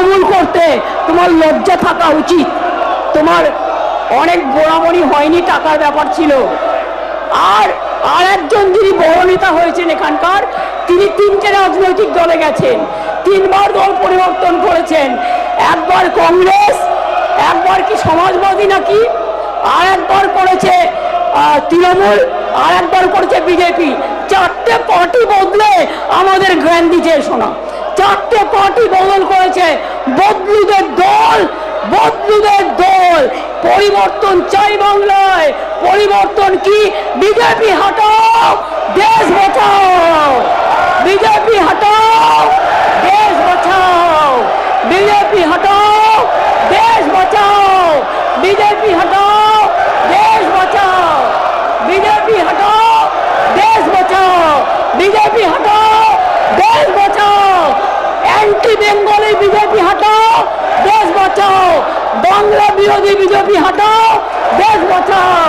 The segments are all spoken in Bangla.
তৃণমূল করতে তোমার লজ্জা থাকা উচিত। তোমার অনেক গোড়ামড়ি হয়নি, টাকার ব্যাপার ছিল। আর একজন যিনি বড় নেতা হয়েছেন এখানকার, তিনি 3টে রাজনৈতিক দলে গেছেন, 3বার দল পরিবর্তন করেছেন। একবার কংগ্রেস, একবার কি সমাজবাদী নাকি, আর একবার করেছে তৃণমূল, আর একবার করেছে বিজেপি। 4টে পার্টি বদলে আমাদের জ্ঞান দিচ্ছে শোনা। 4টে পার্টি বদল করেছে। বদলুদের দল, বদলুদের দল। পরিবর্তন চাই বাংলায়। পরিবর্তন কি? বিজেপি হটাও, দেশ বাঁচাও। বিজেপি হটাও, দেশ বাঁচাও। বিজেপি হটাও, দেশ বাঁচাও। বিজেপি হটাও, দেশ বাঁচাও। বিজেপি হটাও, দেশ বাঁচাও। বিজেপি হটাও, দেশ বাঁচাও। অ্যান্টি বেঙ্গলি বিজেপি হটাও, দেশ বাঁচাও। বাংলা বিরোধী বিজেপি হটাও, দেশ বাঁচাও।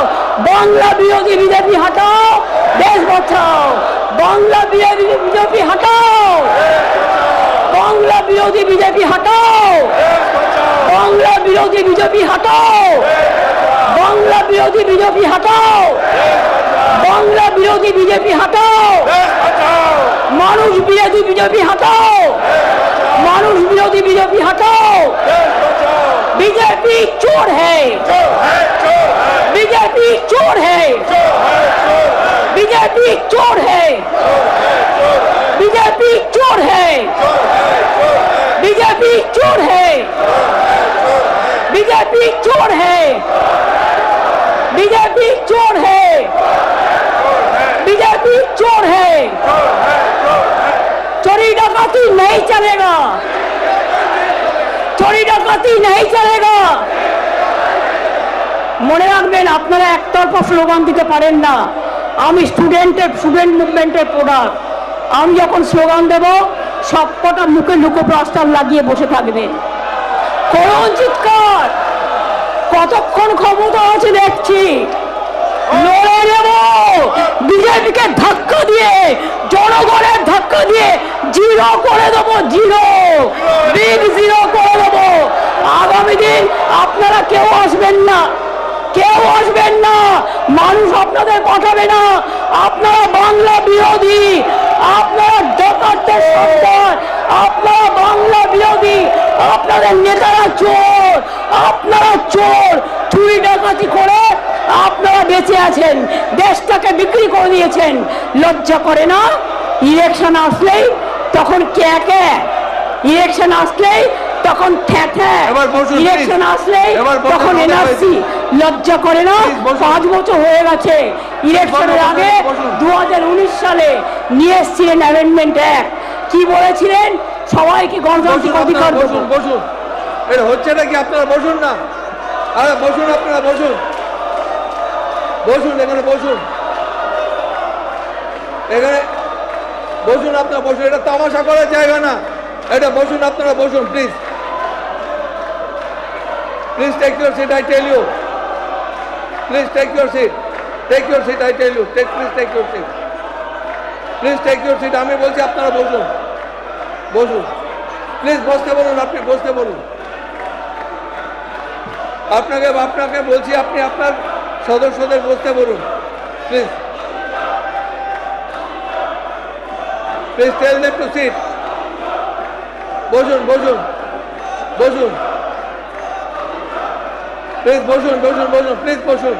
বাংলা বিরোধী বিজেপি হটাও, দেশ বাঁচাও। বাংলা বিরোধী বিজেপি হটাও। বাংলা বিরোধী বিজেপি হটাও। বাংলা বিরোধী বিজেপি হটাও। বাংলা বিরোধী বিজেপি হটাও। বাংলা বিরোধী বিজেপি হটাও। মানুষ বিরোধী বিজেপি হটাও। মানুষ বিরোধী বিজেপি हटाओ। बीजेपी चोर है, बीजेपी चोर है, बीजेपी चोर है, बीजेपी चोर है, बीजेपी चोर है, बीजेपी चोर है, बीजेपी चोर है, बीजेपी चोर है। चोरी डकैती नहीं चलेगा, चोरी डकैती नहीं चलेगा। মনে রাখবেন আপনারা একতরফা স্লোগান দিতে পারেন না। আমি স্টুডেন্ট মুভমেন্টের প্রোডাক্ট। আমি যখন স্লোগান দেব সবকটা মুখে লুকোপ্লাস্টার লাগিয়ে বসে থাকবেন। করুন চিৎকার, কতক্ষণ ক্ষমতা আছে দেখছি। লড়ে নেব, বিজেপিকে ধাক্কা দিয়ে, জনগণের ধাক্কা দিয়ে জিরো করে দেবো, জিরো, বিগ জিরো করে দেবো। আগামী দিন আপনারা কেউ আসবেন না, কেউ আসবেন না, মানুষ আপনাদের পাঠাবে না। আপনারা বাংলা বিরোধী, আপনারা ডাকাতদের সন্তান, আপনারা বাংলা বিরোধী, আপনাদের নেতারা চোর, আপনারা চোর। চুরি ডাকাতি করে আপনারা বেঁচে আছেন, দেশটাকে বিক্রি করে দিয়েছেন। লজ্জা করে না? ইলেকশন আসলেই তখন কে কে, ইলেকশন আসলেই তখন ঠ্যাঠ্যা, ইলেকশন আসলেই তখন এনআরসি। লজ্জা করে না? 5 বছর হয়ে গেছে। ইলেকশনের আগে 2019 সালে নিয়ে এসেছিলেন অ্যামেন্ডমেন্ট অ্যাক্ট। কি বলেছিলেন? সবাইকে গণতান্ত্রিক অধিকার দেবো। বসুন, এটা হচ্ছে নাকি? আপনারা বসুন না, আরে বসুন, আপনারা বসুন, বসুন, এখানে বসুন, এখানে বসুন, আপনারা বসুন। এটা তামাশা করার জায়গা না, এটা বসুন, আপনারা বসুন, please, please take your seat, I tell you, please take your seat, take your seat, I tell you, please take your seat, please take your seat. আমি বলছি আপনারা বসুন, বসুন, প্লিজ বসতে বলুন, আপনি বসতে বলুন। আপনাকে বলছি আপনি আপনার সদস্যদের বসতে বলুন, please, please tell them to sit. বসুন, বসুন, বসুন, প্লিজ বসুন, বসুন, বসুন, প্লিজ বসুন।